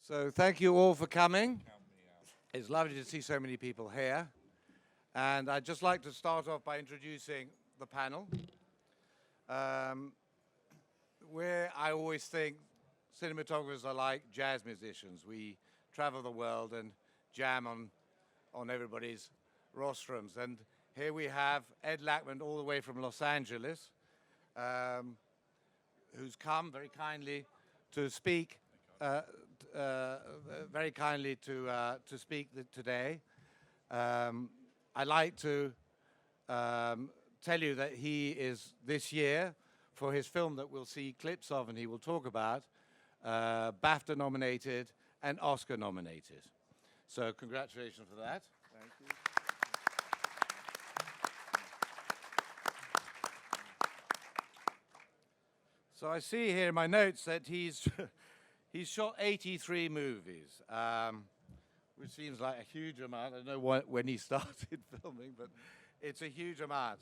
So thank you all for coming. It's lovely to see so many people here. And I'd just like to start off by introducing the panel. Where I always think cinematographers are like jazz musicians. We travel the world and jam on everybody's rostrums. And here we have Ed Lachman all the way from Los Angeles, who's come very kindly to speak today. I'd like to tell you that he is this year, for his film that we'll see clips of and he will talk about, BAFTA nominated and Oscar nominated. So congratulations for that. Thank you. So I see here in my notes that he's shot 83 movies, which seems like a huge amount. I don't know when he started filming, but it's a huge amount.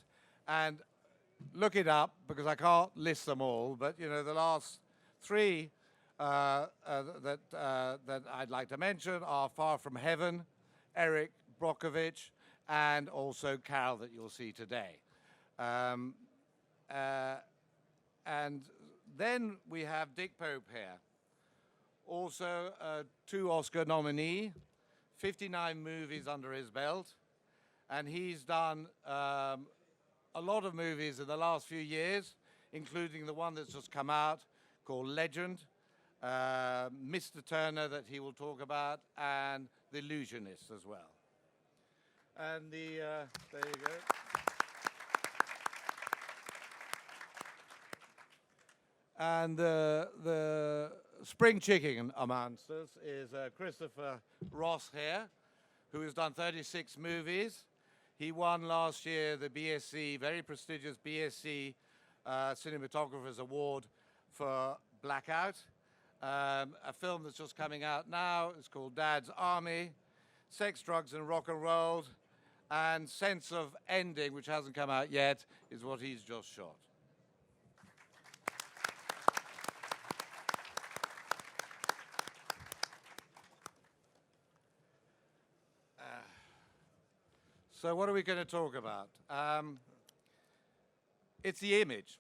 And look it up, because I can't list them all, but you know, the last three that I'd like to mention are Far From Heaven, Eric Brockovich, and also Carol that you'll see today. And then we have Dick Pope here, also a 2 Oscar nominee, 59 movies under his belt, and he's done a lot of movies in the last few years, including the one that's just come out called Legend, Mr. Turner that he will talk about, and The Illusionist as well. And there you go. And the spring chicken amongst us is Christopher Ross here, who has done 36 movies. He won last year the BSC, very prestigious BSC Cinematographer's Award for Blackout. A film that's just coming out now is called Dad's Army, Sex, Drugs and Rock and Roll, and Sense of Ending, which hasn't come out yet, is what he's just shot. So what are we going to talk about? It's the image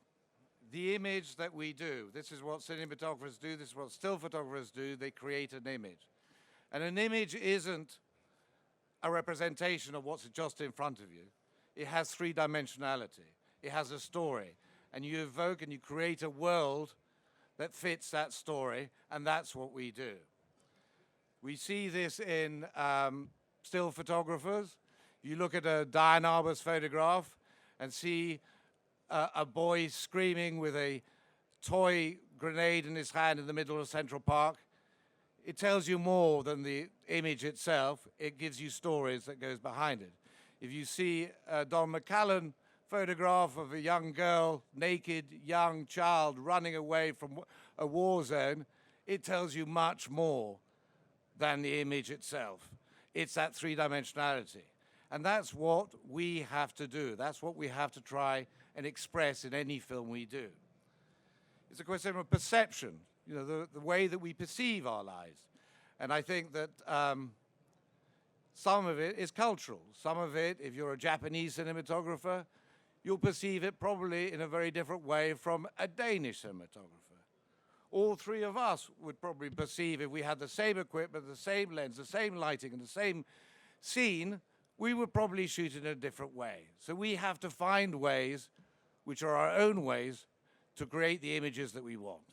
that we do. This is what cinematographers do. This is what still photographers do. They create an image. And an image isn't a representation of what's just in front of you. It has three-dimensionality. It has a story. And you evoke and you create a world that fits that story, and that's what we do. We see this in still photographers. You look at a Diane Arbus photograph and see a boy screaming with a toy grenade in his hand in the middle of Central Park. It tells you more than the image itself. It gives you stories that goes behind it. If you see a Don McCallum photograph of a young girl, naked young child running away from a war zone, it tells you much more than the image itself. It's that three-dimensionality. And that's what we have to do. That's what we have to try and express in any film we do. It's a question of perception, you know, the way that we perceive our lives. And I think that some of it is cultural. Some of it, if you're a Japanese cinematographer, you'll perceive it probably in a very different way from a Danish cinematographer. All three of us would probably perceive, if we had the same equipment, the same lens, the same lighting, and the same scene, we would probably shoot in a different way. So we have to find ways, which are our own ways, to create the images that we want.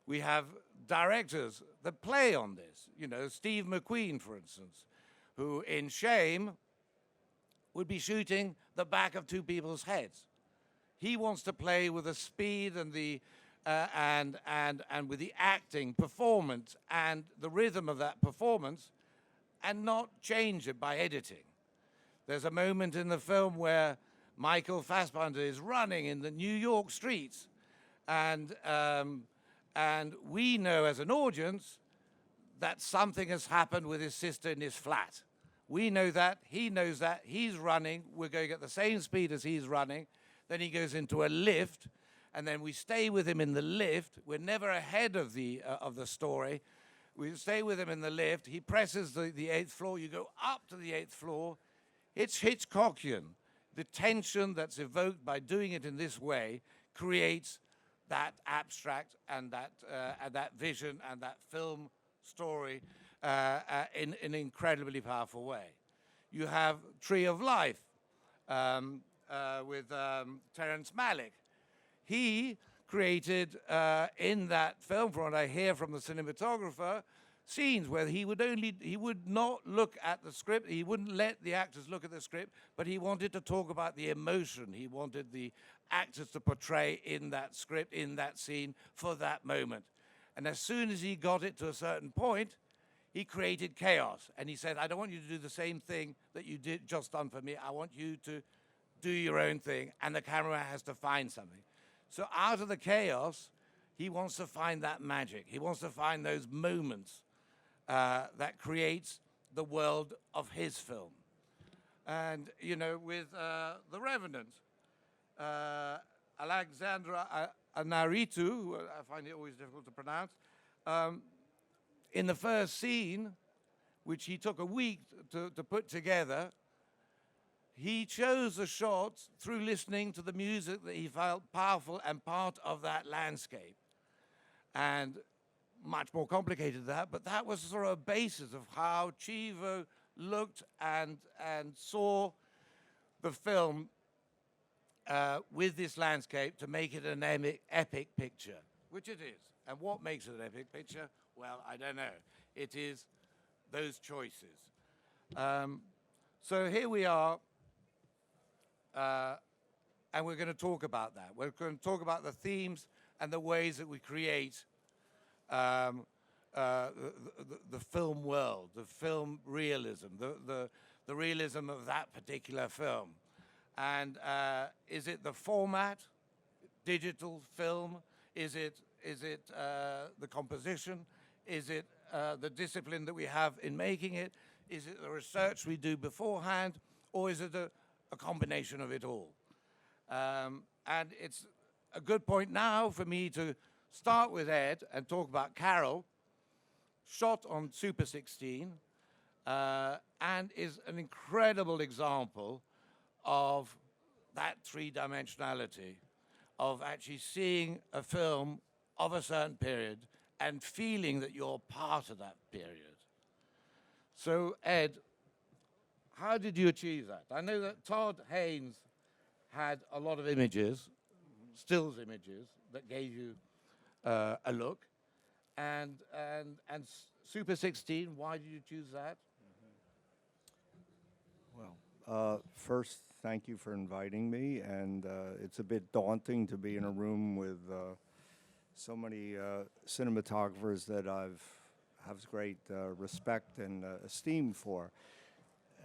We have directors that play on this. You know, Steve McQueen, for instance, who in Shame would be shooting the back of two people's heads. He wants to play with the speed and the and with the acting, performance, and the rhythm of that performance, and not change it by editing. There's a moment in the film where Michael Fassbender is running in the New York streets, and we know as an audience that something has happened with his sister in his flat. We know that, he knows that, he's running, we're going at the same speed as he's running, then he goes into a lift, and then we stay with him in the lift. We're never ahead of the story. We stay with him in the lift. He presses the 8th floor. You go up to the 8th floor. It's Hitchcockian. The tension that's evoked by doing it in this way creates that abstract and that vision and that film story in an incredibly powerful way. You have Tree of Life with Terrence Malick. He created in that film, from what I hear from the cinematographer, scenes where he would not look at the script, he wouldn't let the actors look at the script, but he wanted to talk about the emotion. He wanted the actors to portray in that script, in that scene, for that moment. And as soon as he got it to a certain point, he created chaos. And he said, I don't want you to do the same thing that you did just done for me. I want you to do your own thing, and the camera has to find something. So out of the chaos, he wants to find that magic. He wants to find those moments that creates the world of his film. And, you know, with The Revenant, Alexandra Anaritu, who I find it always difficult to pronounce, in the first scene, which he took a week to put together, he chose the shots through listening to the music that he felt powerful and part of that landscape. And much more complicated than that, but that was sort of a basis of how Chivo looked and saw the film with this landscape to make it an epic picture, which it is. And what makes it an epic picture? Well, I don't know. It is those choices. So here we are, and we're going to talk about that. We're going to talk about the themes and the ways that we create the film world, the film realism, the realism of that particular film. And is it the format, digital film? Is it the composition? Is it the discipline that we have in making it? Is it the research we do beforehand? Or is it a combination of it all? And it's a good point now for me to start with Ed and talk about Carol, shot on Super 16, and is an incredible example of that three-dimensionality, of actually seeing a film of a certain period and feeling that you're part of that period. So, Ed, how did you achieve that? I know that Todd Haynes had a lot of images, stills images, that gave you a look. And Super 16, why did you choose that? Well, first, thank you for inviting me, and it's a bit daunting to be in a room with so many cinematographers that have great respect and esteem for.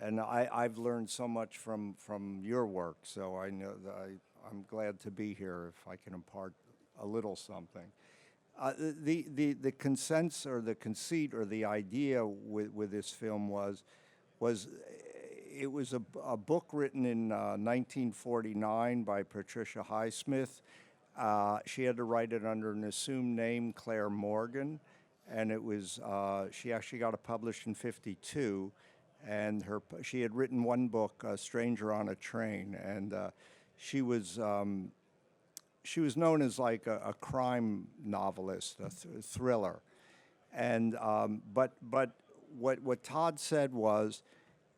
And I've learned so much from your work, so I know that I'm glad to be here if I can impart a little something. The consensus or the conceit or the idea with this film was it was a book written in 1949 by Patricia Highsmith. She had to write it under an assumed name, Claire Morgan, and it was she actually got it published in '52. And she had written one book, Stranger on a Train, and she was known as like a crime novelist, a thriller. And but what Todd said was,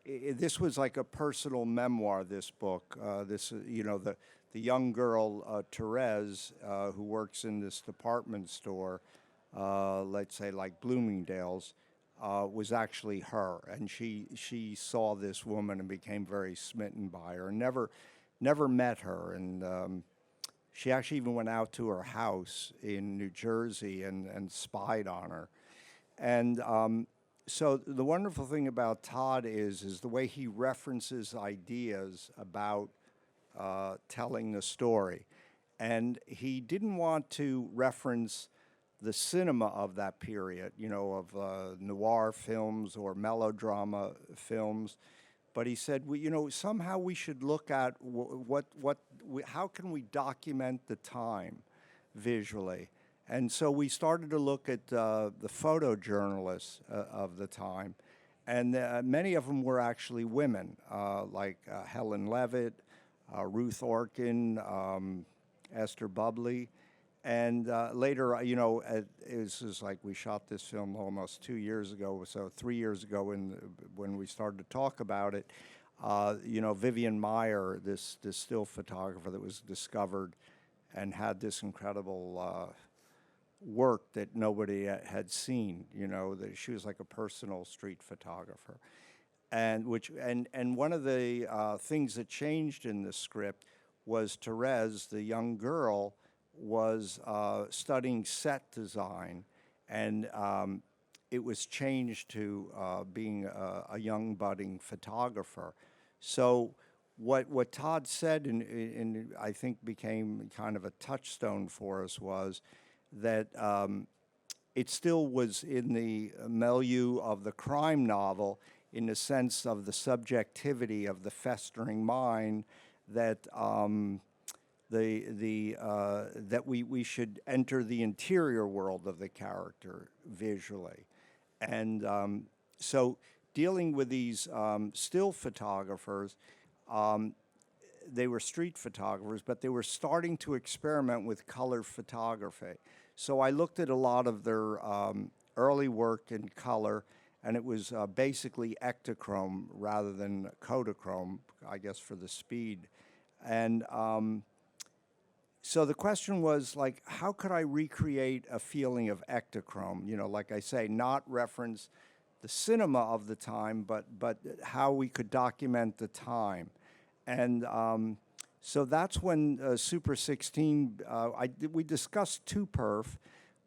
this was like a personal memoir. This book, the young girl Therese, who works in this department store, let's say like Bloomingdale's. Was actually her, and she saw this woman and became very smitten by her. Never met her, and she actually even went out to her house in New Jersey and spied on her. And so the wonderful thing about Todd is the way he references ideas about telling the story, and he didn't want to reference the cinema of that period, of noir films or melodrama films, but he said, somehow we should look at how can we document the time visually, And so we started to look at the photojournalists of the time. And many of them were actually women, like Helen Levitt, Ruth Orkin, Esther Bubley. And later, it was like we shot this film almost 2 years ago, so 3 years ago when we started to talk about it. Vivian Meyer, this still photographer that was discovered and had this incredible work that nobody had seen. That she was like a personal street photographer. And one of the things that changed in the script was Therese, the young girl, was studying set design, and it was changed to being a young budding photographer. So what Todd said, and I think became kind of a touchstone for us, was that it still was in the milieu of the crime novel, in the sense of the subjectivity of the festering mind, that that we should enter the interior world of the character visually. And so dealing with these still photographers, they were street photographers, but they were starting to experiment with color photography. So I looked at a lot of their early work in color, and it was basically ectochrome rather than Kodachrome, I guess, for the speed. And so the question was, like, how could I recreate a feeling of ectochrome? Like I say, not reference the cinema of the time, but how we could document the time. And so that's when Super 16, we discussed 2-perf,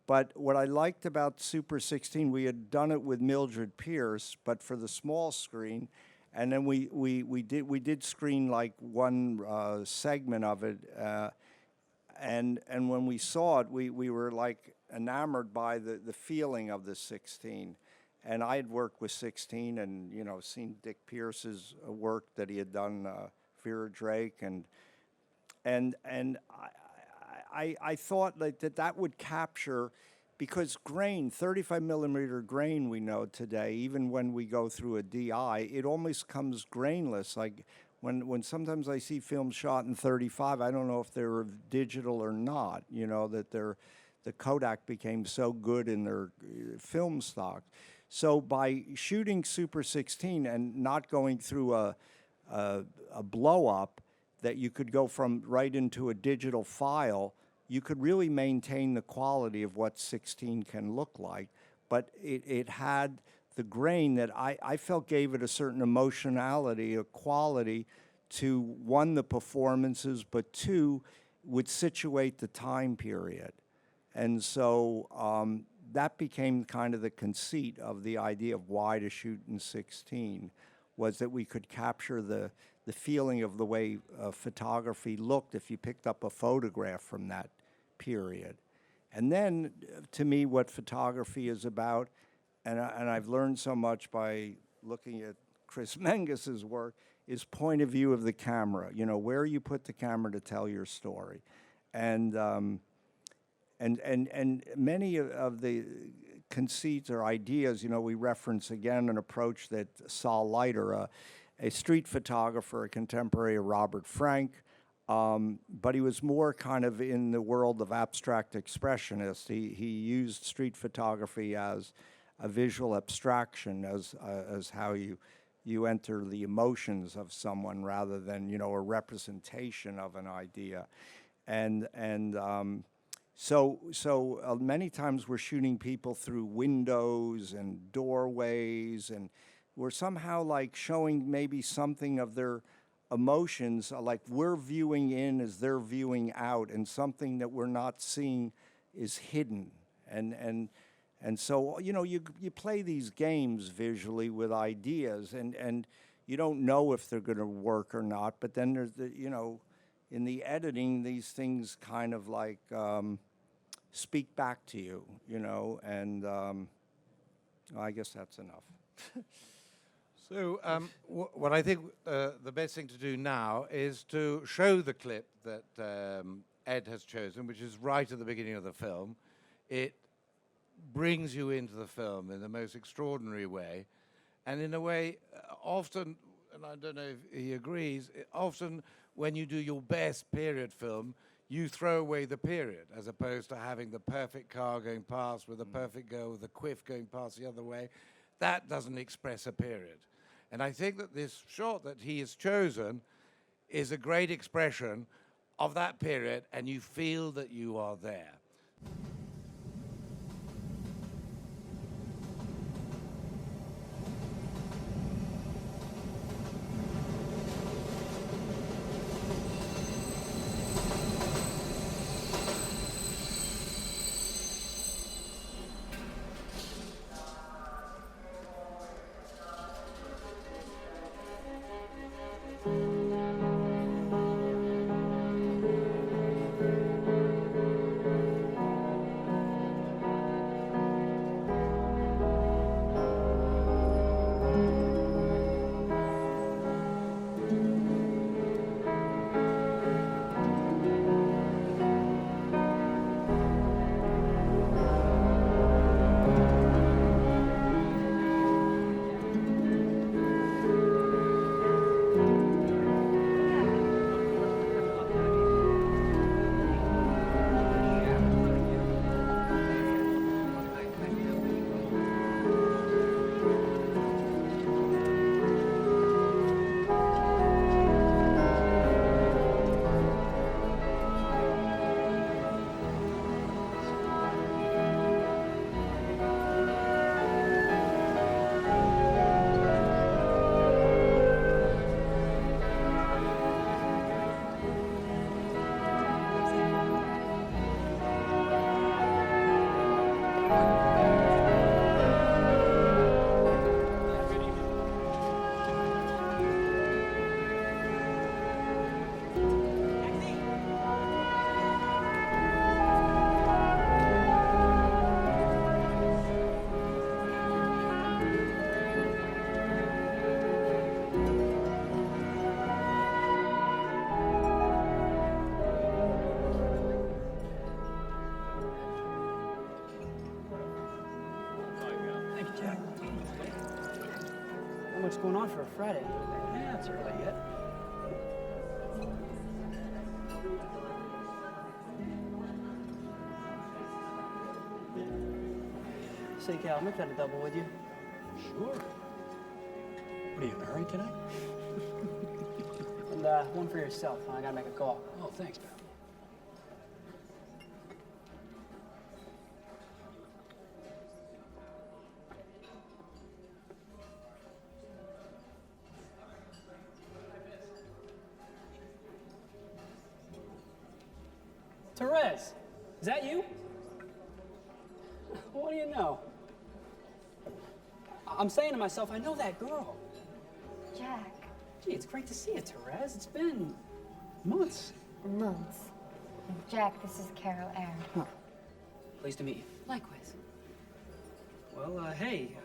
but what I liked about Super 16, we had done it with Mildred Pierce, but for the small screen, and then we did screen like one segment of it, and when we saw it, we were like enamored by the feeling of the 16. And I had worked with 16 and, seen Dick Pierce's work that he had done, Vera Drake, and I thought that would capture, because grain, 35 millimeter grain, we know today, even when we go through a DI, it almost comes grainless. Like when sometimes I see films shot in 35, I don't know if they're digital or not, that the Kodak became so good in their film stock. So by shooting Super 16 and not going through a blow up, that you could go from right into a digital file, you could really maintain the quality of what 16 can look like. But it had the grain that I felt gave it a certain emotionality, a quality to, one, the performances, but two, would situate the time period. And so that became kind of the conceit of the idea of why to shoot in 16, was that we could capture the feeling of the way photography looked if you picked up a photograph from that period. And then, to me, what photography is about, and I've learned so much by looking at Chris Mengus's work, is point of view of the camera. Where you put the camera to tell your story, and many of the conceits or ideas, we reference again an approach that Saul Leiter, a street photographer, a contemporary of Robert Frank, but he was more kind of in the world of abstract expressionist. He used street photography as a visual abstraction, as how you enter the emotions of someone rather than a representation of an idea, So many times we're shooting people through windows and doorways, and we're somehow like showing maybe something of their emotions, like we're viewing in as they're viewing out, and something that we're not seeing is hidden. And so, you play these games visually with ideas, and you don't know if they're going to work or not, but then there's in the editing, these things kind of like speak back to you, and I guess that's enough. So what I think the best thing to do now is to show the clip that Ed has chosen, which is right at the beginning of the film. it brings you into the film in the most extraordinary way. And in a way, often, and I don't know if he agrees, often when you do your best period film, you throw away the period, as opposed to having the perfect car going past with a perfect girl with a quiff going past the other way. That doesn't express a period. And I think that this shot that he has chosen is a great expression of that period, and you feel that you are there. What's going on for a Friday? Yeah, it's early yet. Say, Cal, make that a double, would you? Sure. What are you in a hurry tonight? And one for yourself. I gotta make a call. Oh, thanks, pal. Therese, is that you? What do you know? I'm saying to myself, I know that girl. Jack. Gee, it's great to see you, Therese. It's been months. Months. Jack, this is Carol Aaron. Huh. Pleased to meet you. Likewise. Well, hey,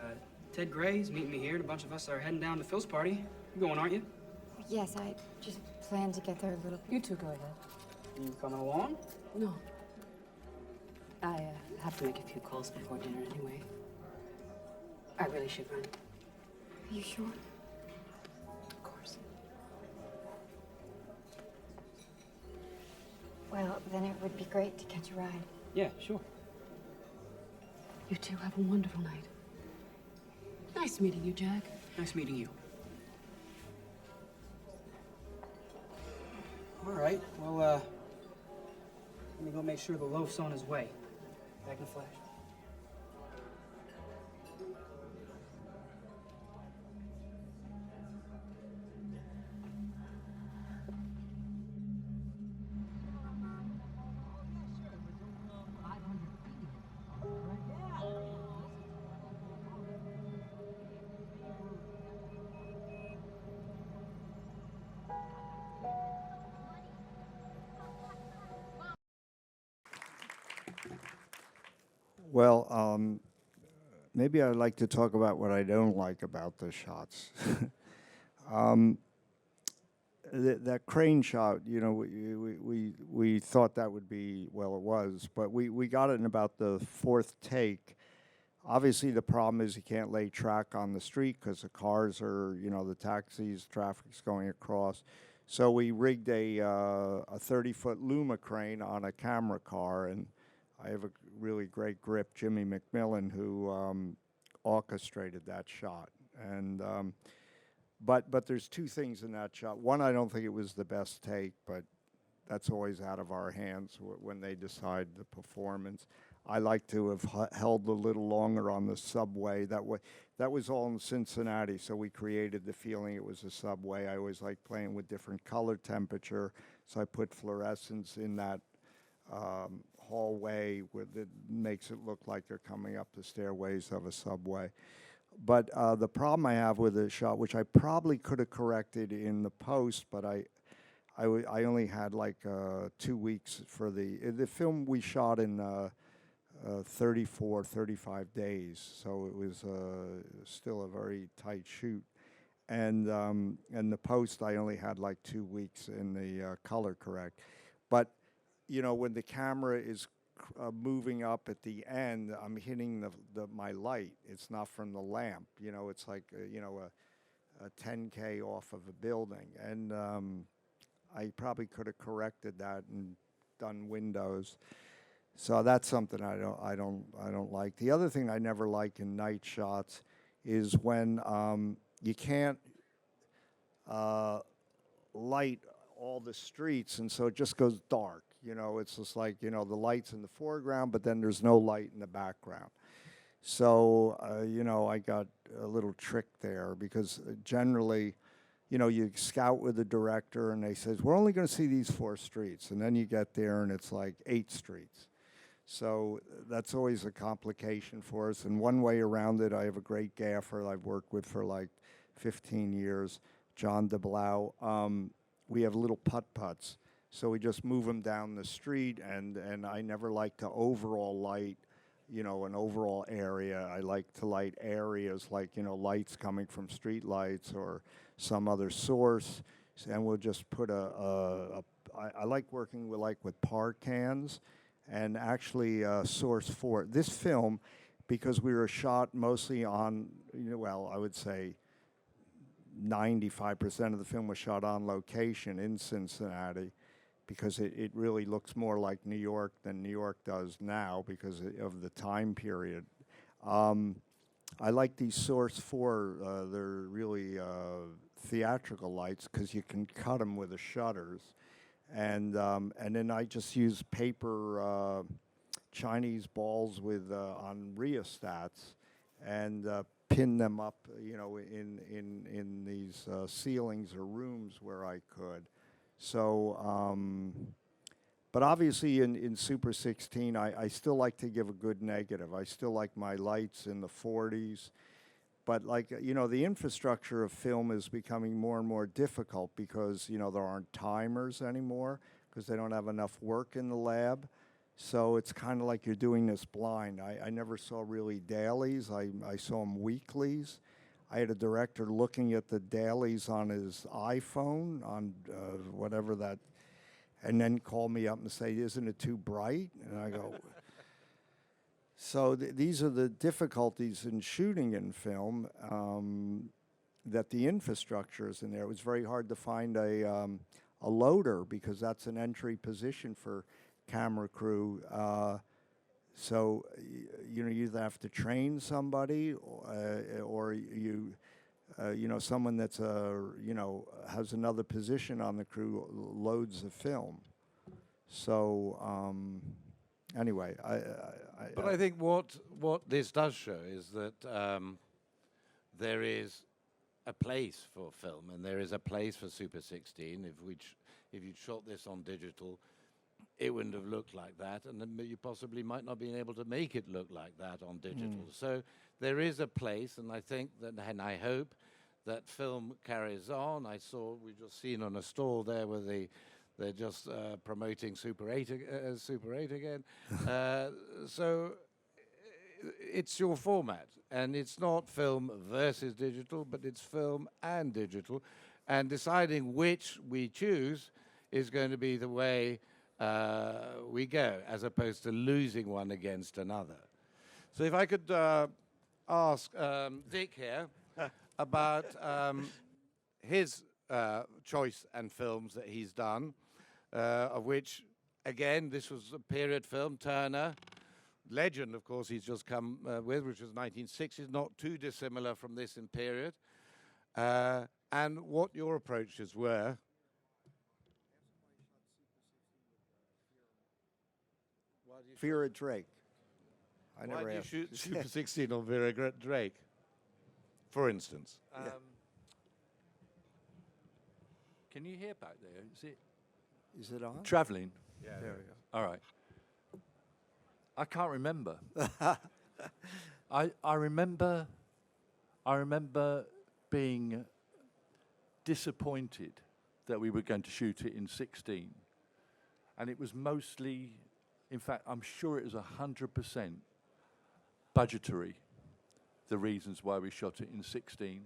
Ted Gray's meeting me here, and a bunch of us are heading down to Phil's party. You're going, aren't you? Yes, I just plan to get there a little. You two go ahead. You coming along? No. I have to make a few calls before dinner anyway. I really should run. Are you sure? Of course. Well, then it would be great to catch a ride. Yeah, sure. You two have a wonderful night. Nice meeting you, Jack. Nice meeting you. All right, well, let me go make sure the loaf's on his way. Back in a flash. Well, maybe I'd like to talk about what I don't like about the shots. that crane shot, we thought that would be, well, it was, but we got it in about the fourth take. Obviously, the problem is you can't lay track on the street because the cars are, the taxis, traffic's going across. So we rigged a 30-foot Luma crane on a camera car, and I have a really great grip, Jimmy McMillan, who orchestrated that shot. And but there's two things in that shot. One, I don't think it was the best take, but that's always out of our hands when they decide the performance. I like to have held a little longer on the subway. That was all in Cincinnati, so we created the feeling it was a subway. I always like playing with different color temperature, so I put fluorescence in that hallway that makes it look like they're coming up the stairways of a subway. But the problem I have with the shot, which I probably could have corrected in the post, but I only had like 2 weeks for the film we shot in 35 days, so it was still a very tight shoot. And the post, I only had like 2 weeks in the color correct. But, when the camera is moving up at the end, I'm hitting my light. It's not from the lamp. It's like, a 10K off of a building. And I probably could have corrected that and done windows. So that's something I don't like. The other thing I never like in night shots is when you can't light all the streets, and so it just goes dark. It's just like the light's in the foreground, but then there's no light in the background. So I got a little trick there because generally, you scout with the director, and they says we're only going to see these 4 streets, and then you get there and it's like 8 streets. So that's always a complication for us. And one way around it, I have a great gaffer I've worked with for like 15 years, John DeBlau. We have little putt-putts. So we just move them down the street, and I never like to overall light, an overall area. I like to light areas like, lights coming from street lights or some other source. And we'll just put I like working with par cans. And actually, source for this film, because we were shot mostly on, I would say 95% of the film was shot on location in Cincinnati, because it really looks more like New York than New York does now because of the time period. I like these Source 4, they're really theatrical lights because you can cut them with the shutters. And then I just use paper Chinese balls with on rheostats and pin them up, in these ceilings or rooms where I could. So, but obviously in Super 16, I still like to give a good negative. I still like my lights in the 40s. But the infrastructure of film is becoming more and more difficult because, there aren't timers anymore because they don't have enough work in the lab. So it's kind of like you're doing this blind. I never saw really dailies. I saw them weeklies. I had a director looking at the dailies on his iPhone, on whatever that, and then call me up and say, isn't it too bright? And I go... So these are the difficulties in shooting in film, that the infrastructure is in there. It was very hard to find a loader because that's an entry position for camera crew. So you either have to train somebody or someone that's has another position on the crew loads the film. So. Anyway, I think what this does show is that there is a place for film and there is a place for Super 16. If you'd shot this on digital, it wouldn't have looked like that, and then you possibly might not be able to make it look like that on digital. So there is a place, and I think that, and I hope that film carries on. We've just seen on a stall there where they're just promoting Super 8 again. So it's your format, and it's not film versus digital, but it's film and digital. And deciding which we choose is going to be the way we go, as opposed to losing one against another. So if I could ask Dick here about his choice and films that he's done, of which, again, this was a period film, Turner. Legend, of course, he's just come with, which was 1960s, not too dissimilar from this in period. And what your approaches were. Vera Drake. I Why never did you asked. shoot Super 16 on Vera Drake, for instance? Can you hear back there? Is it Is it on? traveling? Yeah. There we go. All right. I can't remember. I remember being disappointed that we were going to shoot it in 16. And it was mostly, in fact, I'm sure it was 100% budgetary, the reasons why we shot it in 16.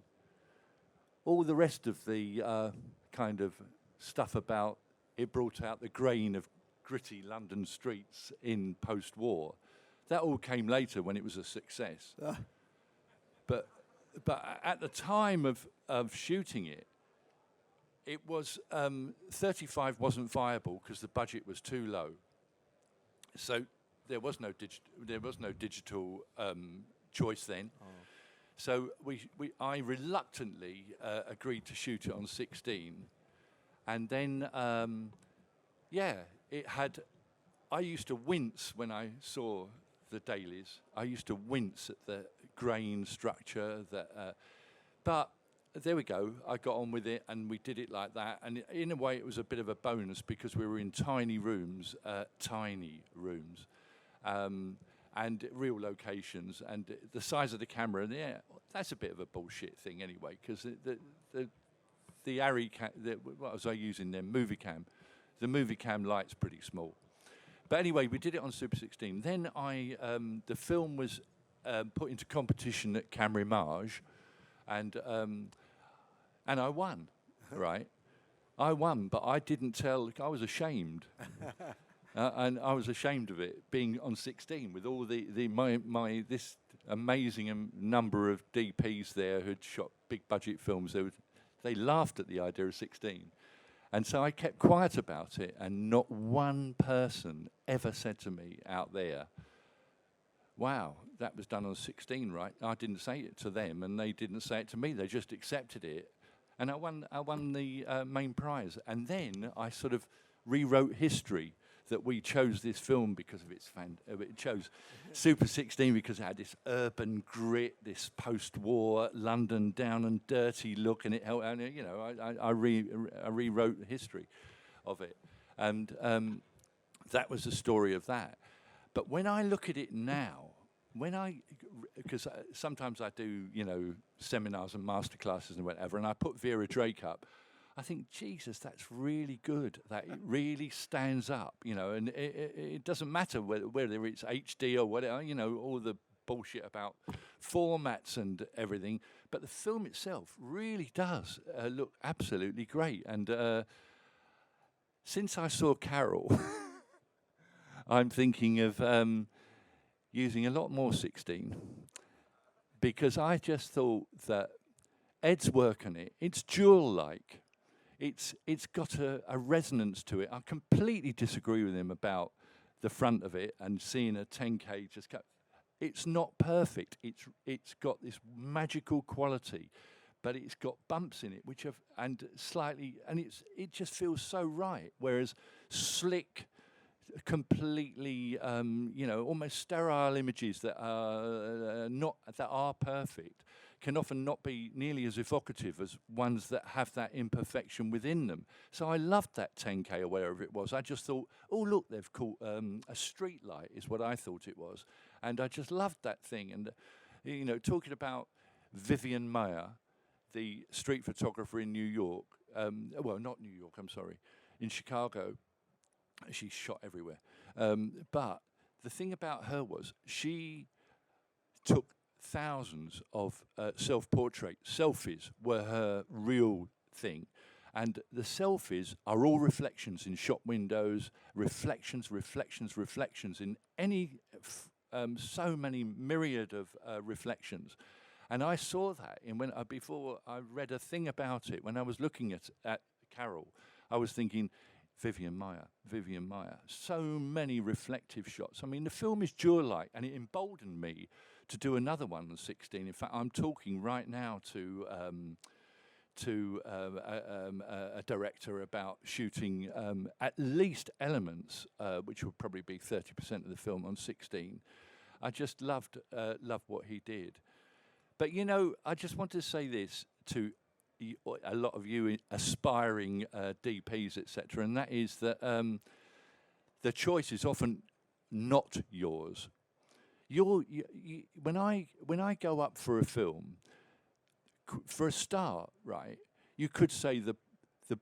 All the rest of the kind of stuff about it brought out the grain of gritty London streets in post-war. That all came later when it was a success. But at the time of shooting it, it was 35 wasn't viable because the budget was too low. So there was no digital choice then. Oh. So I reluctantly agreed to shoot it on 16, and then it had. I used to wince when I saw the dailies. I used to wince at the grain structure. But there we go. I got on with it, and we did it like that. And in a way, it was a bit of a bonus because we were in tiny rooms, and real locations, and the size of the camera. And that's a bit of a bullshit thing anyway, because the Arri what was I using then? Movie cam. The movie cam light's pretty small. But anyway, we did it on Super 16. Then the film was put into competition at Camrimage, and I won, right? I won, but I didn't tell. I was ashamed, and I was ashamed of it being on 16 with all this amazing number of DPs there who'd shot big budget films. They laughed at the idea of 16. And so I kept quiet about it, and not one person ever said to me out there, wow, that was done on 16, right? I didn't say it to them, and they didn't say it to me. They just accepted it. And I won the main prize. And then I sort of rewrote history, that we chose this film because of its it chose Super 16 because it had this urban grit, this post-war London down and dirty look, and I rewrote the history of it, and that was the story of that. But when I look at it now, because sometimes I do seminars and masterclasses and whatever, and I put Vera Drake up. I think, Jesus, that's really good. That it really stands up, and it doesn't matter whether it's HD or whatever, all the bullshit about formats and everything. But the film itself really does look absolutely great. And since I saw Carol, I'm thinking of using a lot more 16, because I just thought that Ed's work on it, it's Jewel-like. It's got a resonance to it. I completely disagree with him about the front of it and seeing a 10K just go. It's not perfect. It's got this magical quality, but it's got bumps in it it just feels so right. Whereas slick, completely almost sterile images that are perfect can often not be nearly as evocative as ones that have that imperfection within them. So I loved that 10K or whatever it was. I just thought, oh, look, they've caught a street light is what I thought it was. And I just loved that thing. And, talking about Vivian Mayer, the street photographer in New York, not New York, I'm sorry, in Chicago. She's shot everywhere. But the thing about her was she took thousands of self-portrait. Selfies were her real thing. And the selfies are all reflections in shop windows, reflections in any, so many myriad of reflections. And I saw that before I read a thing about it. When I was looking at Carol, I was thinking, Vivian Maier. So many reflective shots. I mean, the film is jewel-like, and it emboldened me to do another one on 16. In fact, I'm talking right now to a director about shooting at least elements, which would probably be 30% of the film, on 16. I just loved what he did. But, you know, I just want to say this to a lot of you aspiring DPs, etc., and that is that the choice is often not yours. When I go up for a film, for a start, right, you could say the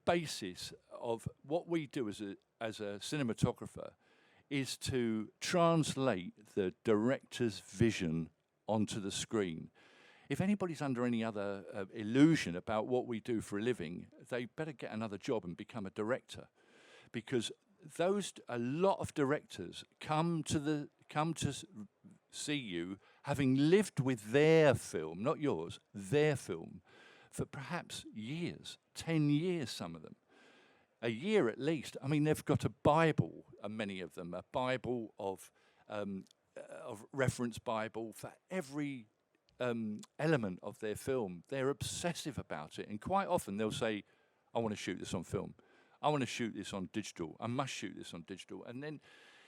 basis of what we do as a cinematographer is to translate the director's vision onto the screen. If anybody's under any other illusion about what we do for a living, they better get another job and become a director, because a lot of directors come to see you having lived with their film, not yours, their film, for perhaps years, 10 years, some of them, a year at least. I mean, they've got a Bible, many of them, a Bible of reference Bible for every element of their film. They're obsessive about it, and quite often they'll say, I want to shoot this on film, I want to shoot this on digital, I must shoot this on digital. And then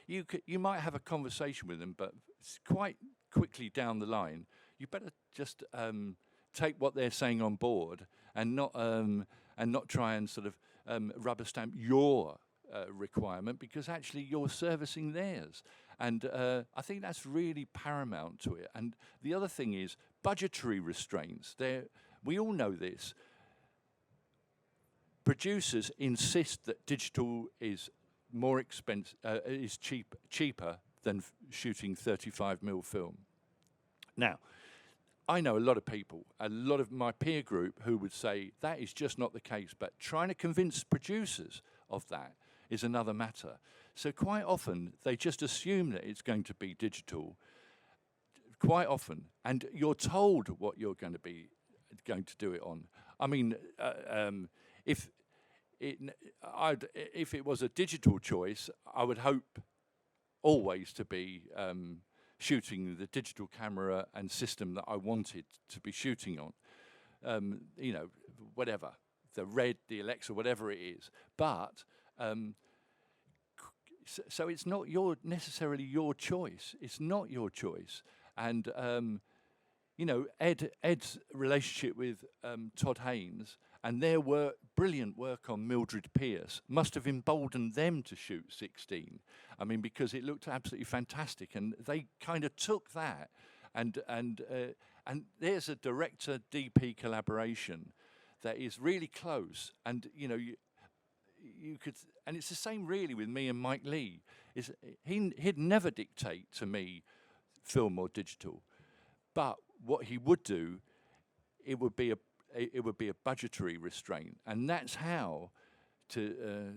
you might have a conversation with them, but quite quickly down the line, you better just take what they're saying on board and not try and sort of rubber stamp your requirement, because actually you're servicing theirs. And I think that's really paramount to it. And the other thing is budgetary restraints. We all know this. Producers insist that digital is more expensive, is cheaper than shooting 35mm film. Now, I know a lot of people, a lot of my peer group, who would say that is just not the case, but trying to convince producers of that is another matter. So quite often, they just assume that it's going to be digital, quite often, and you're told what you're going to do it on. I mean, if it was a digital choice, I would hope always to be shooting the digital camera and system that I wanted to be shooting on. You know, whatever, the Red, the Alexa, whatever it is. But so it's not necessarily your choice. It's not your choice. And you know, Ed's relationship with Todd Haynes and their brilliant work on Mildred Pierce must have emboldened them to shoot 16. I mean, because it looked absolutely fantastic, and they kind of took that, and there's a director DP collaboration that is really close, and you know, you could, and it's the same really with me and Mike Lee. He'd never dictate to me film or digital, but what he would do, it would be a budgetary restraint, and that's how to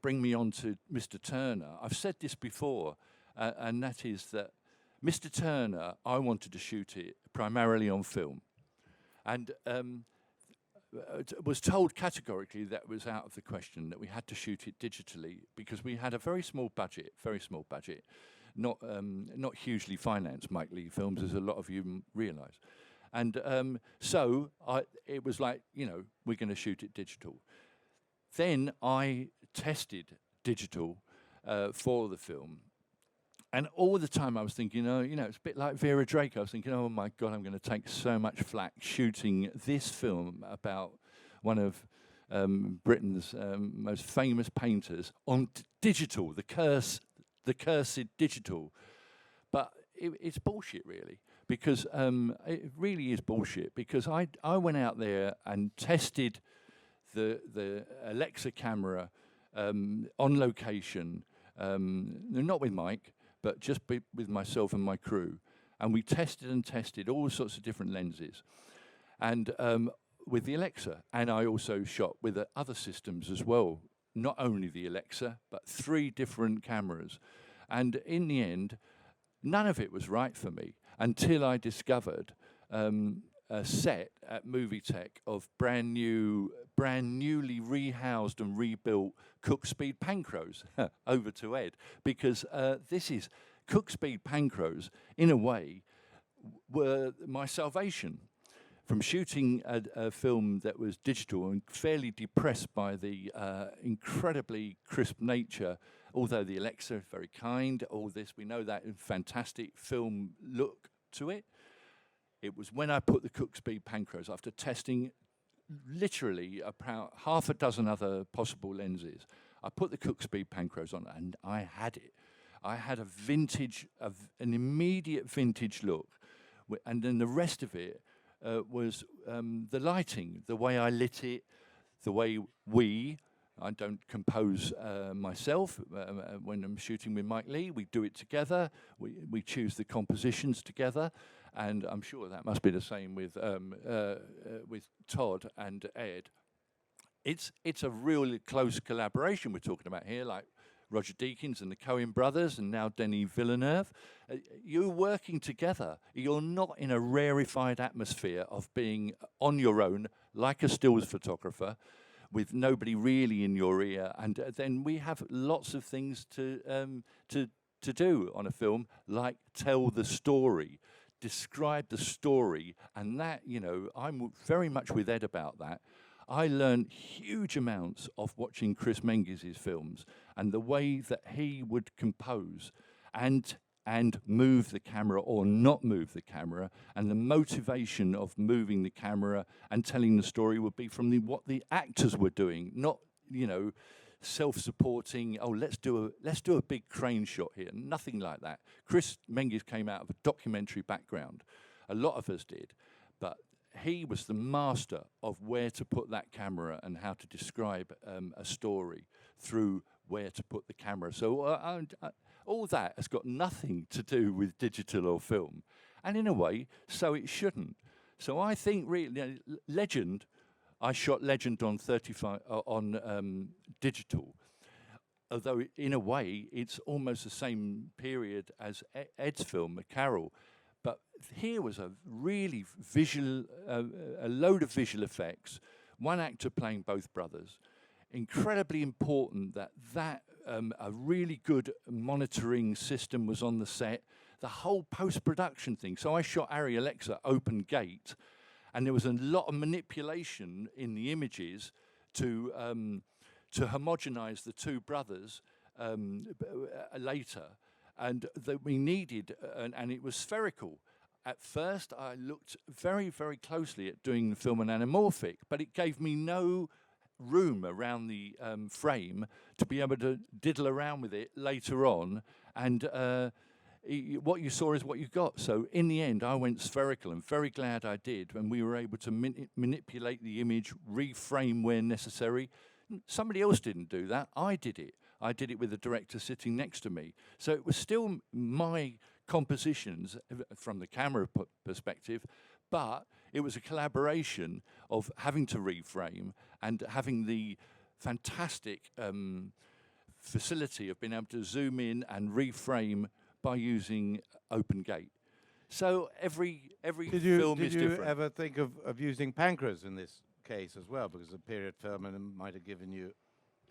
bring me on to Mr. Turner. I've said this before, and that is that Mr. Turner, I wanted to shoot it primarily on film, and was told categorically that was out of the question, that we had to shoot it digitally because we had a very small budget, not hugely financed Mike Lee films, as a lot of you realise. And so it was like, you know, we're going to shoot it digital. Then I tested digital for the film. And all the time I was thinking, you know, it's a bit like Vera Drake. I was thinking, oh my God, I'm going to take so much flack shooting this film about one of Britain's most famous painters on digital, the cursed digital. But it's bullshit, really, because it really is bullshit, because I went out there and tested the Alexa camera on location, not with Mike, but just with myself and my crew. And we tested and tested all sorts of different lenses. And with the Alexa, and I also shot with other systems as well, not only the Alexa, but 3 different cameras. And in the end, none of it was right for me until I discovered a set at Movie Tech of brand newly rehoused and rebuilt Cook Speed Pancros. Over to Ed, because this is Cook Speed Pancros, in a way, were my salvation. From shooting a film that was digital and fairly depressed by the incredibly crisp nature, although the Alexa is very kind, all this, we know that fantastic film look to it. It was when I put the Cook Speed Pancros, after testing literally about half a dozen other possible lenses, I put the Cook Speed Pancros on and I had it. I had a vintage, an immediate vintage look. And then the rest of it was the lighting, the way I lit it, the way I don't compose myself when I'm shooting with Mike Lee. We do it together. We choose the compositions together, and I'm sure that must be the same with Todd and Ed. It's a really close collaboration we're talking about here, like Roger Deakins and the Coen brothers, and now Denis Villeneuve. You're working together. You're not in a rarefied atmosphere of being on your own, like a stills photographer, with nobody really in your ear. And then we have lots of things to do on a film, like tell the story, describe the story, and that, you know, I'm very much with Ed about that. I learned huge amounts of watching Chris Menges' films and the way that he would compose and move the camera or not move the camera, and the motivation of moving the camera and telling the story would be from what the actors were doing, not, you know, self-supporting, oh, let's do a big crane shot here. Nothing like that. Chris Menges came out of a documentary background. A lot of us did, but he was the master of where to put that camera and how to describe a story through where to put the camera. So all that has got nothing to do with digital or film. And in a way, so it shouldn't. So I think really, Legend, I shot Legend on 35 on digital. Although in a way, it's almost the same period as Ed's film, A Carol. But here was a really visual, a load of visual effects, one actor playing both brothers. Incredibly important that a really good monitoring system was on the set, the whole post-production thing. So I shot Arri Alexa open gate, and there was a lot of manipulation in the images to homogenize the 2 brothers later. And that we needed, and it was spherical. At first, I looked very, very closely at doing the film in anamorphic, but it gave me no room around the frame to be able to diddle around with it later on. And what you saw is what you got. So in the end, I went spherical, and very glad I did, when we were able to manipulate the image, reframe where necessary. Somebody else didn't do that. I did it. I did it with the director sitting next to me. So it was still my compositions from the camera perspective, but it was a collaboration of having to reframe and having the fantastic facility of being able to zoom in and reframe by using open gate. So every film is different. Did you ever think of using Pancras in this case as well, because a period film and might have given you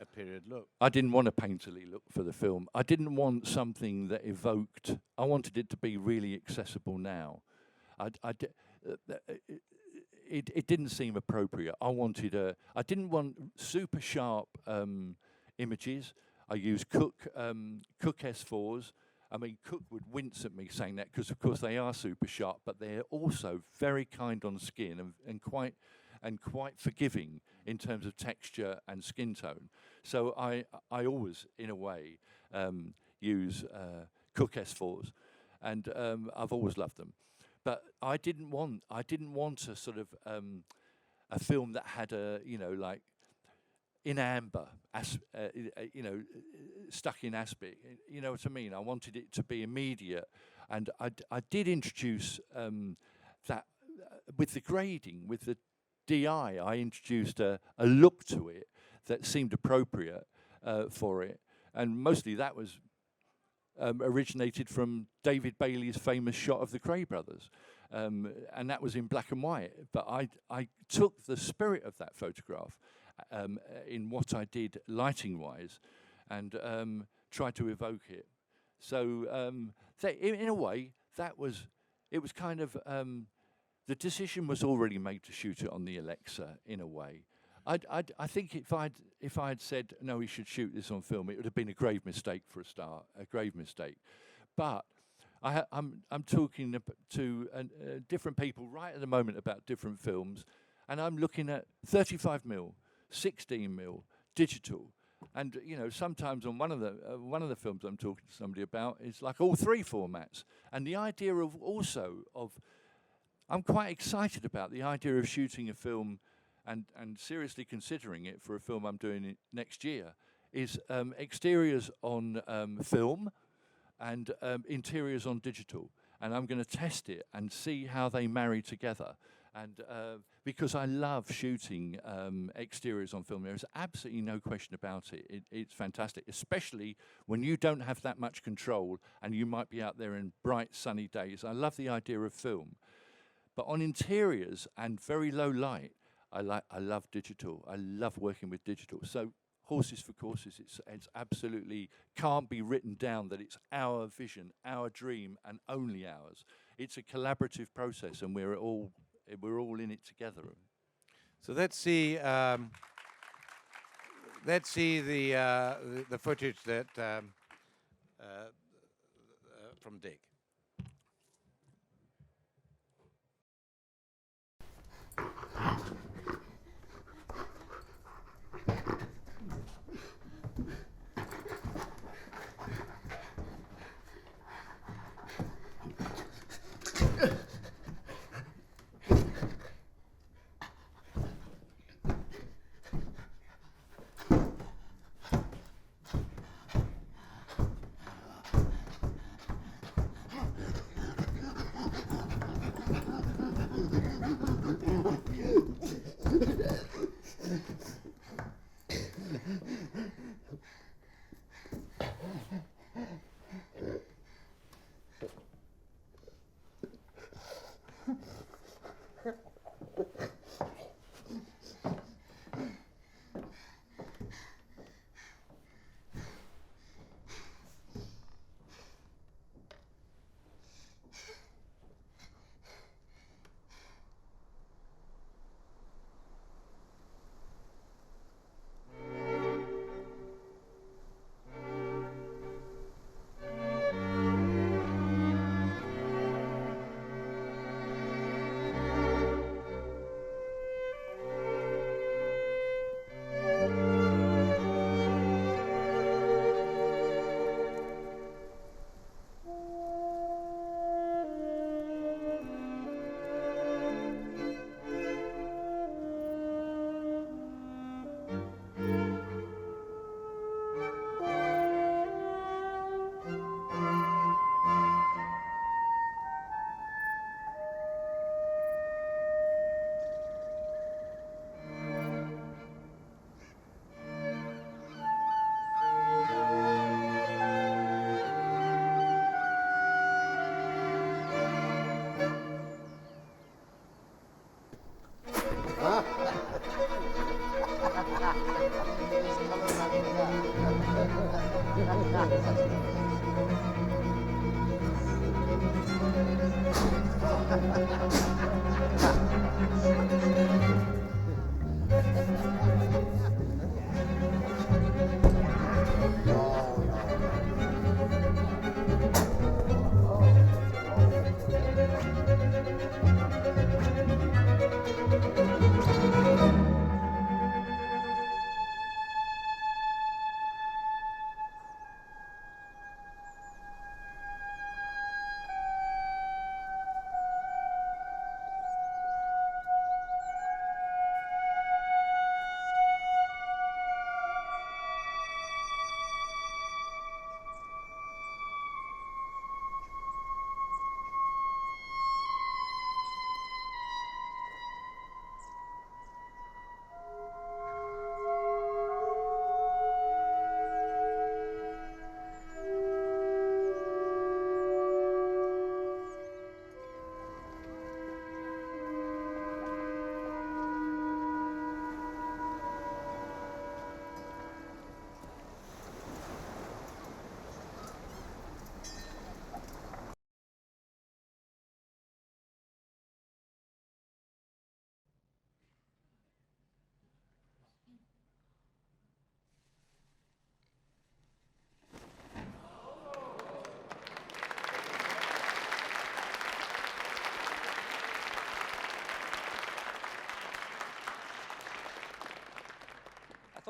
a period look? I didn't want a painterly look for the film. I didn't want something that evoked. I wanted it to be really accessible now. It didn't seem appropriate. I didn't want super sharp images. I used Cook S4s. I mean, Cook would wince at me saying that, because of course they are super sharp, but they're also very kind on skin and quite forgiving in terms of texture and skin tone. So I always, in a way, use Cook S4s, and I've always loved them. But I didn't want a sort of a film that had like in amber, stuck in aspic. You know what I mean? I wanted it to be immediate, and I did introduce that with the grading, with the DI, I introduced a look to it that seemed appropriate for it. And mostly that was originated from David Bailey's famous shot of the Cray brothers. And that was in black and white. But I took the spirit of that photograph in what I did lighting-wise and tried to evoke it. So in a way, it was kind of, the decision was already made to shoot it on the Alexa in a way. I think if I'd said, no, we should shoot this on film, it would have been a grave mistake for a start, a grave mistake. But I'm talking to different people right at the moment about different films, and I'm looking at 35mm, 16mm, digital, and sometimes on one of the films I'm talking to somebody about, it's like all three formats, and the idea of I'm quite excited about the idea of shooting a film and seriously considering it for a film I'm doing it next year is exteriors on film and interiors on digital, and I'm going to test it and see how they marry together. And because I love shooting exteriors on film, there's absolutely no question about it. It's fantastic, especially when you don't have that much control and you might be out there in bright sunny days. I love the idea of film, but on interiors and very low light, I love digital. I love working with digital. So Horses for Courses, it's absolutely can't be written down that it's our vision, our dream, and only ours. It's a collaborative process, and we're all in it together. So let's see the footage that from Dick.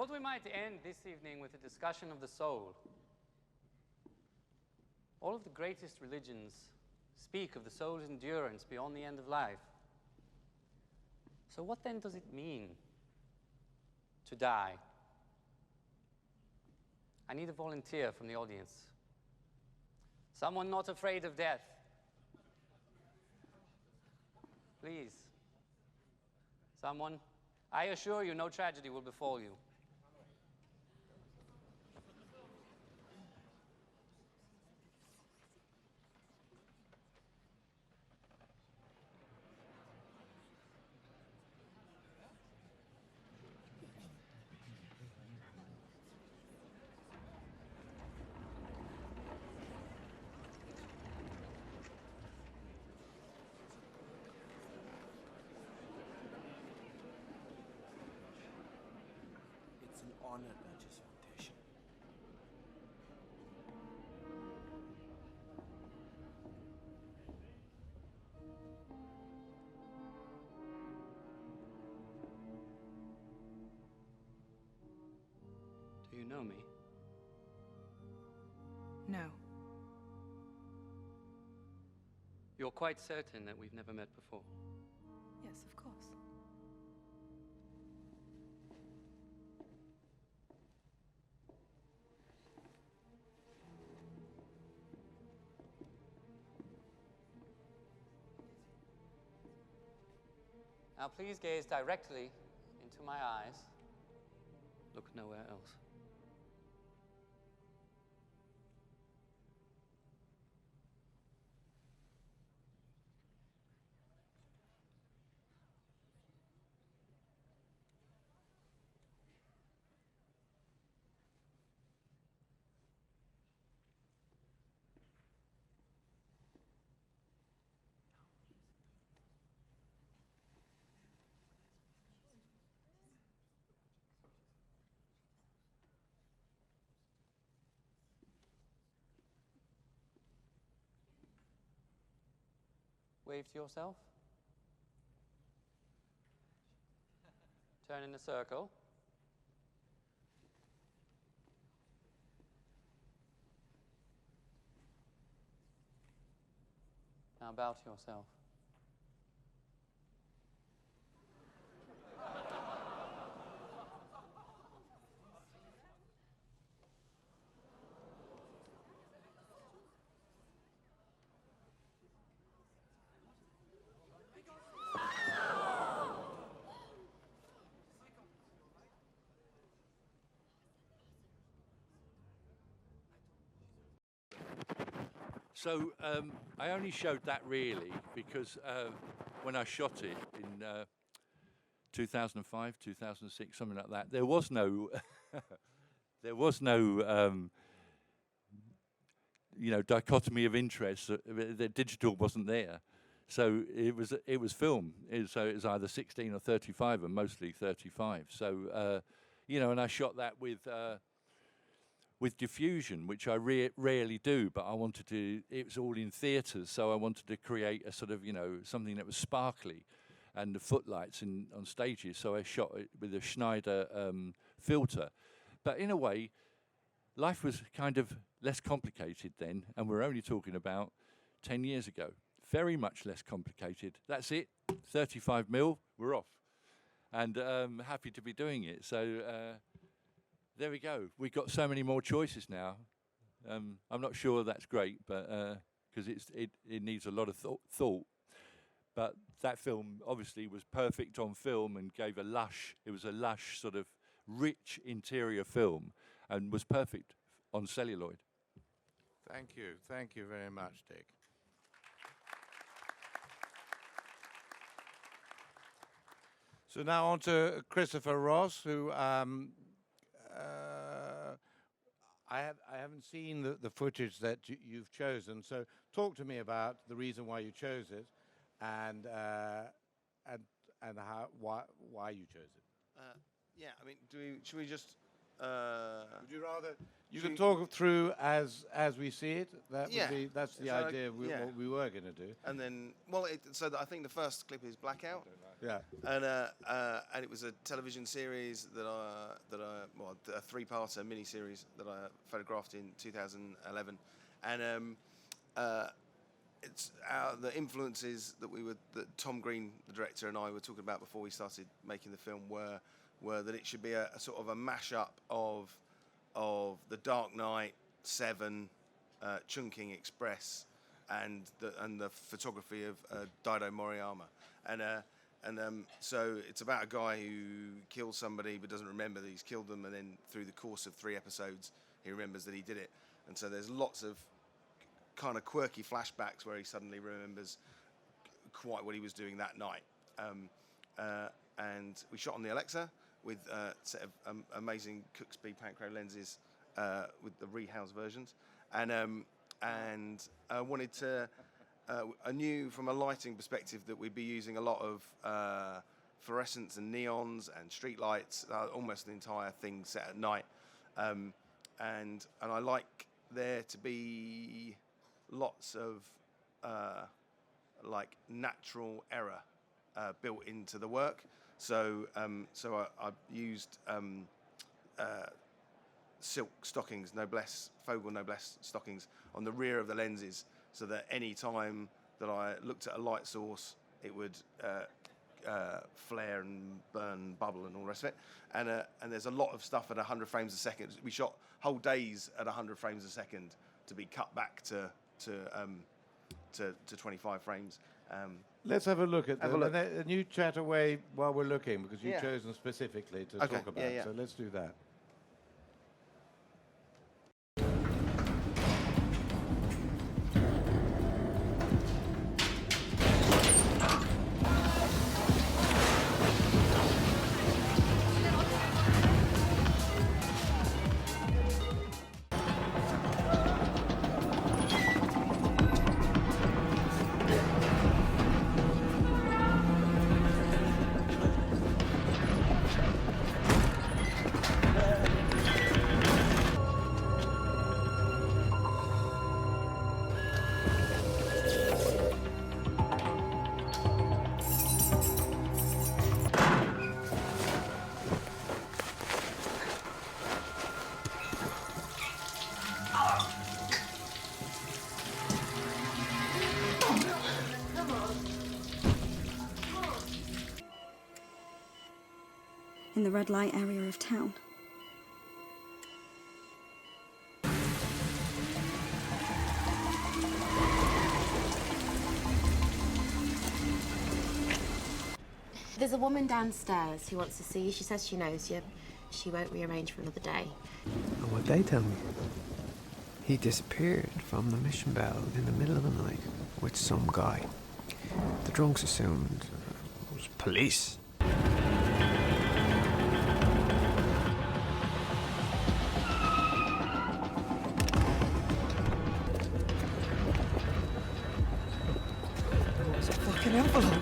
thought we might end this evening with a discussion of the soul. All of the greatest religions speak of the soul's endurance beyond the end of life. So what then does it mean to die? I need a volunteer from the audience. Someone not afraid of death. Please. Someone. I assure you, no tragedy will befall you. It's an honor, Duchess Foundation. Do you know me? No. You're quite certain that we've never met before? Yes, of course. Now please gaze directly into my eyes. Look nowhere else. Wave to yourself. Turn in a circle. Now bow to yourself. So I only showed that really because when I shot it in 2005, 2006, something like that, there was no, dichotomy of interest. The digital wasn't there, so it was film. So it was either 16 or 35, and mostly 35. So and I shot that with diffusion, which I rarely do, but I wanted to, it was all in theatres, so I wanted to create a sort of, something that was sparkly, and the footlights on stages, so I shot it with a Schneider filter. But in a way, life was kind of less complicated then, and we're only talking about 10 years ago. Very much less complicated. That's it, 35 mil, we're off. And happy to be doing it, so there we go. We've got so many more choices now. I'm not sure that's great, but because it needs a lot of thought. But that film obviously was perfect on film and gave it was a lush sort of rich interior film and was perfect on celluloid. Thank you very much, Dick. So now on to Christopher Ross, who I haven't seen the footage that you've chosen. So talk to me about the reason why you chose it, and why you chose it. Yeah, I mean, should we just... Would you rather You can talk through as we see it. Yeah. That's the So, idea of yeah. what we were going to do. And then, I think the first clip is Blackout. Yeah. And it was a television series a three-parter mini-series that I photographed in 2011, and it's the influences that Tom Green, the director, and I were talking about before we started making the film were that it should be a sort of a mashup of The Dark Knight, Seven, Chungking Express, and the photography of Dido Moriyama, so it's about a guy who kills somebody but doesn't remember that he's killed them, and then through the course of 3 episodes he remembers that he did it, and so there's lots of kind of quirky flashbacks where he suddenly remembers quite what he was doing that night. And we shot on the Alexa with a set of amazing Cooksby Pancro lenses with the rehouse versions, and I wanted to. I knew from a lighting perspective that we'd be using a lot of fluorescents and neons and street lights, almost the entire thing set at night, and I like there to be lots of like natural error built into the work. So I used silk stockings, Fogel Noblesse stockings on the rear of the lenses, so that any time that I looked at a light source, it would flare and burn, bubble, and all the rest of it. And there's a lot of stuff at 100 frames a second. We shot whole days at 100 frames a second to be cut back to 25 frames. Let's have a look at Have them. a look. And you chat away while we're looking, because you've Yeah. chosen specifically to Okay, talk about. yeah, yeah. So let's do that. In the red light area of town. There's a woman downstairs who wants to see you. She says she knows you. She won't rearrange for another day. And what they tell me, he disappeared from the mission bell in the middle of the night with some guy. The drunks assumed it was police. It's a fucking envelope.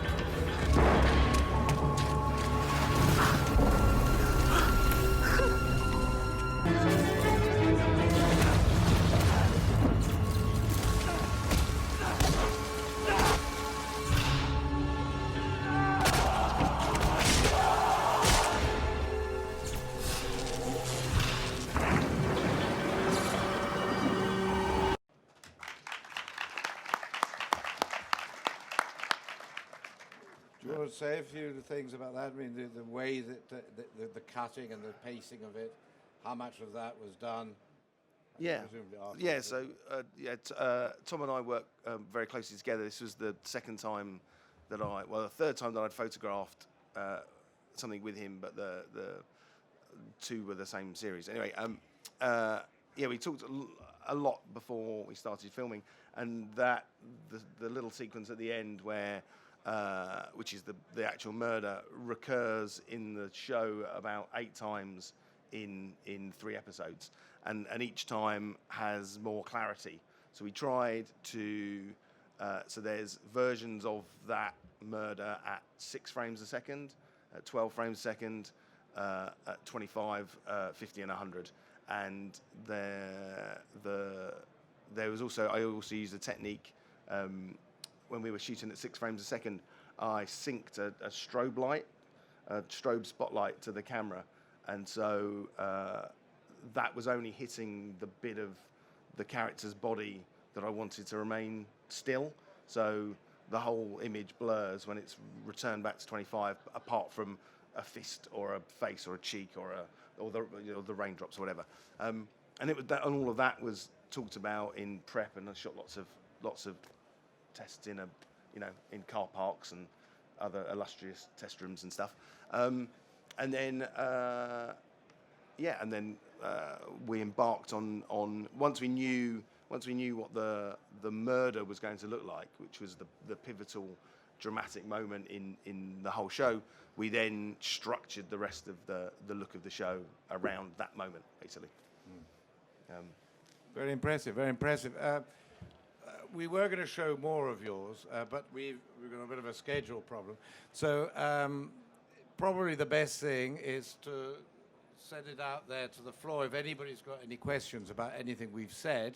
Do you want to say a few things about that? I mean, the way that the cutting and the pacing of it, how much of that was done? Yeah, Presumably after yeah. the- So Tom and I work very closely together. This was the second time that the third time that I'd photographed something with him, but the two were the same series. Anyway, we talked a lot before we started filming, and that the little sequence at the end where, which is the actual murder, recurs in the show about 8 times in 3 episodes, and each time has more clarity. So we tried to, so there's versions of that murder at 6 frames a second, at 12 frames a second, at 25, 50 and 100. and there was also, I also used a technique when we were shooting at 6 frames a second. I synced a strobe light, a strobe spotlight to the camera, and so that was only hitting the bit of the character's body that I wanted to remain still. So the whole image blurs when it's returned back to 25, apart from a fist or a face or a cheek or the raindrops or whatever. And it was that, and all of that was talked about in prep, and I shot lots of tests in in car parks and other illustrious test rooms and stuff. And then we embarked on once we knew what the murder was going to look like, which was the pivotal dramatic moment in the whole show. We then structured the rest of the look of the show around that moment, basically. Very impressive, very impressive. We were going to show more of yours, but we've got a bit of a schedule problem. So probably the best thing is to send it out there to the floor. If anybody's got any questions about anything we've said,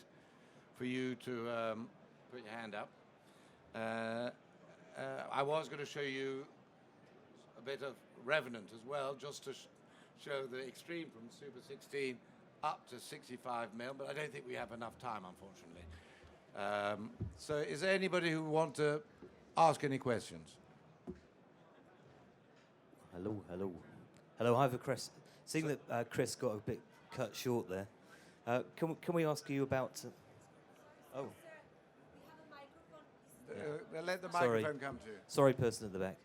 for you to put your hand up. I was going to show you a bit of Revenant as well, just to show the extreme from Super 16 up to 65 mil, but I don't think we have enough time, unfortunately. So is there anybody who want to ask any questions? Hello, hi for Chris. Seeing that Chris got a bit cut short there, can we ask you about... Let the microphone come to you. Sorry, person at the back.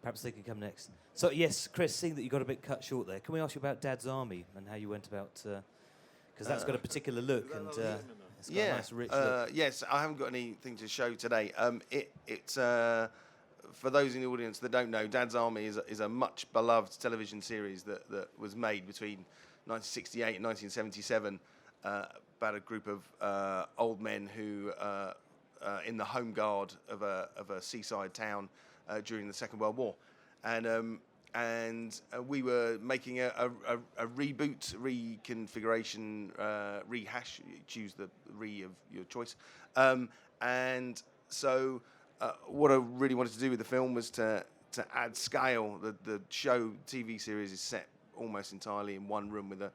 Perhaps they can come next. So, yes, Chris, seeing that you got a bit cut short there, can we ask you about Dad's Army and how you went about... Because that's got a particular look, and it's got a nice, rich look. Yes, I haven't got anything to show today. It's for those in the audience that don't know, Dad's Army is a much beloved television series that was made between 1968 and 1977 about a group of old men who in the home guard of a seaside town during the Second World War, and we were making a reboot, reconfiguration, rehash. Choose the re of your choice, and so what I really wanted to do with the film was to add scale. The show TV series is set almost entirely in one room with a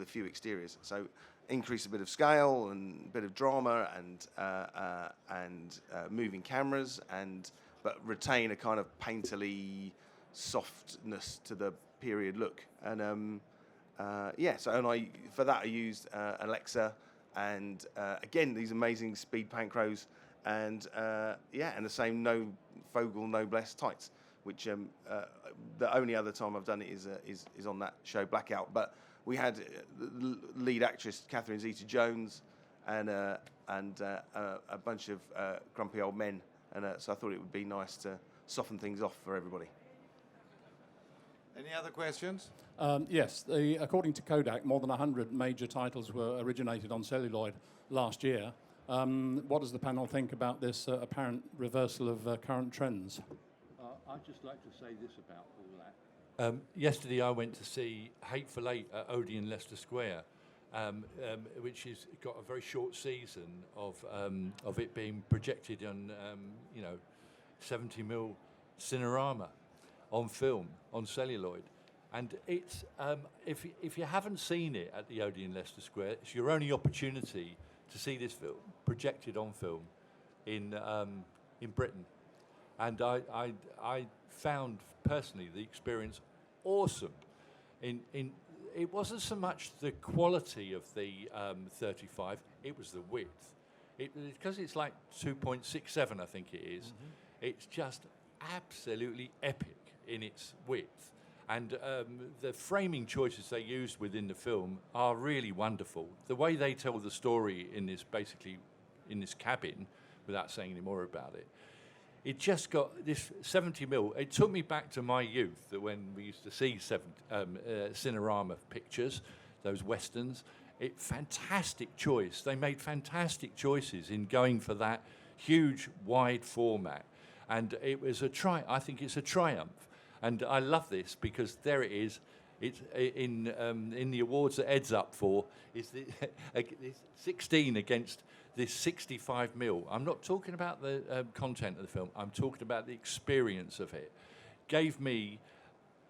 few exteriors, so increase a bit of scale and a bit of drama and moving cameras, but retain a kind of painterly softness to the period look. And for that I used Alexa and again these amazing speed panchros and the same no Fogel noblesse tights, which the only other time I've done it is on that show Blackout. But we had the lead actress Catherine Zeta-Jones and a bunch of grumpy old men, and so I thought it would be nice to soften things off for everybody. Any other questions? Yes, according to Kodak, more than 100 major titles were originated on celluloid last year. What does the panel think about this apparent reversal of current trends? I'd just like to say this about all that. Yesterday I went to see Hateful Eight at Odeon Leicester Square, which has got a very short season of it being projected on 70mm Cinerama on film, on celluloid. And it's if you haven't seen it at the Odeon Leicester Square, it's your only opportunity to see this film projected on film in Britain. And I found personally the experience awesome. It wasn't so much the quality of the 35, it was the width. Because it's like 2.67, I think it is. Mm-hmm. It's just absolutely epic in its width. And the framing choices they used within the film are really wonderful. The way they tell the story in this cabin, without saying any more about it, it just got this 70mm. It took me back to my youth, that when we used to see Cinerama pictures, those westerns. Fantastic choice. They made fantastic choices in going for that huge, wide format. And it was I think it's a triumph. And I love this because there it is, It's in the awards that Ed's up for. It's 16 against this 65 mil. I'm not talking about the content of the film. I'm talking about the experience of it. Gave me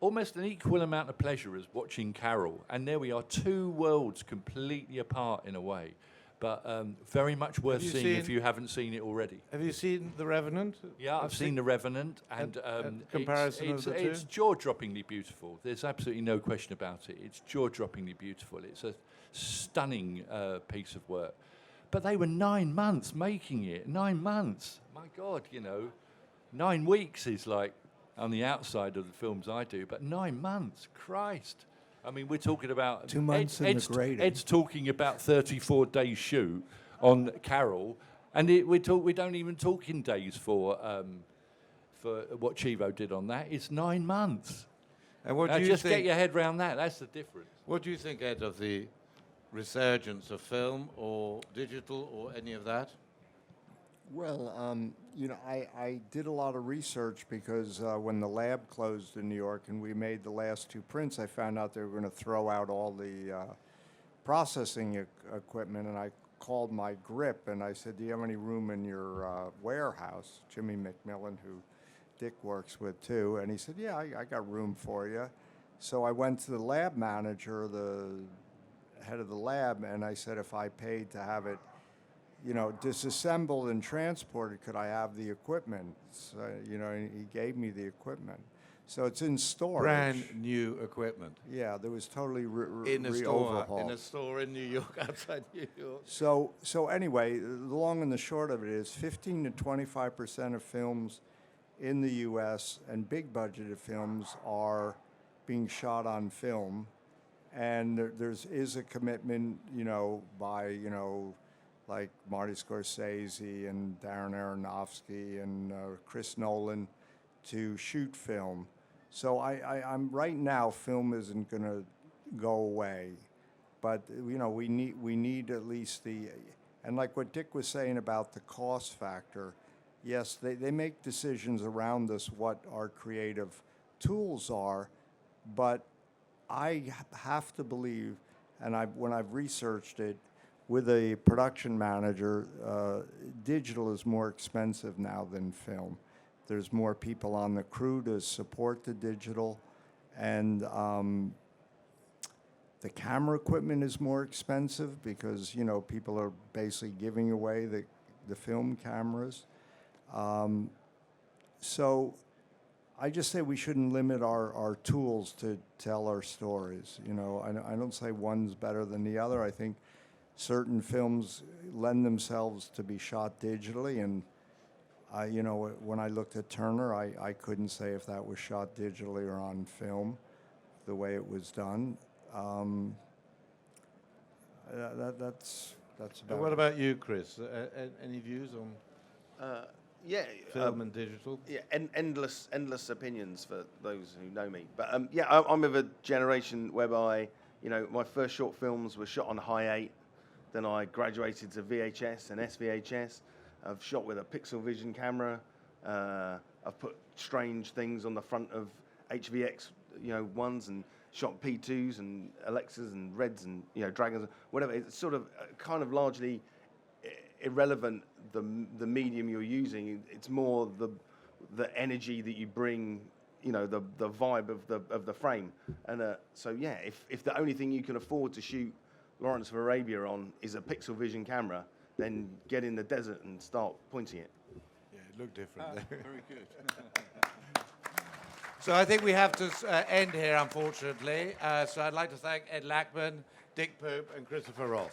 almost an equal amount of pleasure as watching Carol. And there we are, two worlds completely apart in a way. But very much worth seeing if you haven't seen it already. Have you seen The Revenant? Yeah, I've seen The Revenant, and comparison of the two? It's jaw-droppingly beautiful. There's absolutely no question about it. It's jaw-droppingly beautiful. It's a stunning piece of work. But they were 9 months making it. 9 months. My God, 9 weeks is like on the outside of the films I do, but 9 months, Christ. I mean, we're talking about 2 months in the grading. Ed's talking about 34-day shoot on Carol, and we don't even talk in days for what Chivo did on that. It's 9 months. And what now do you just think, get your head around that. That's the difference. What do you think, Ed, of the resurgence of film or digital or any of that? Well, I did a lot of research because when the lab closed in New York and we made the last 2 prints, I found out they were going to throw out all the processing equipment, and I called my grip and I said, do you have any room in your warehouse? Jimmy McMillan, who Dick works with too, and he said, yeah, I got room for you. So I went to the lab manager, the head of the lab, and I said, if I paid to have it disassembled and transported, could I have the equipment? So, he gave me the equipment. So it's in storage. Brand new equipment. Yeah, there was totally in a store in New York, outside New York. So anyway, the long and the short of it is 15 to 25% of films in the U.S. and big budgeted films are being shot on film. And there is a commitment, by, like Marty Scorsese and Darren Aronofsky and Chris Nolan to shoot film. So I'm right now, film isn't going to go away, but we need at least and like what Dick was saying about the cost factor. Yes, they make decisions around us what our creative tools are, but I have to believe, and when I've researched it, with a production manager, digital is more expensive now than film. There's more people on the crew to support the digital, and the camera equipment is more expensive because people are basically giving away the film cameras. So I just say we shouldn't limit our tools to tell our stories. I don't say one's better than the other. I think certain films lend themselves to be shot digitally, and when I looked at Turner, I couldn't say if that was shot digitally or on film, the way it was done. That's about. What about you, Chris? Any views on yeah, film and digital? Yeah, endless opinions for those who know me. But I'm of a generation whereby my first short films were shot on high 8. Then I graduated to VHS and SVHS. I've shot with a pixel vision camera. I've put strange things on the front of HVX, ones, and shot P2s and Alexas and Reds and Dragons, whatever. It's sort of kind of largely irrelevant the medium you're using. It's more the energy that you bring, the vibe of the frame. And so yeah, if the only thing you can afford to shoot Lawrence of Arabia on is a pixel vision camera, then get in the desert and start pointing it. Yeah, it looked different there. Very good. So I think we have to end here, unfortunately. So I'd like to thank Ed Lachman, Dick Pope, and Christopher Ross.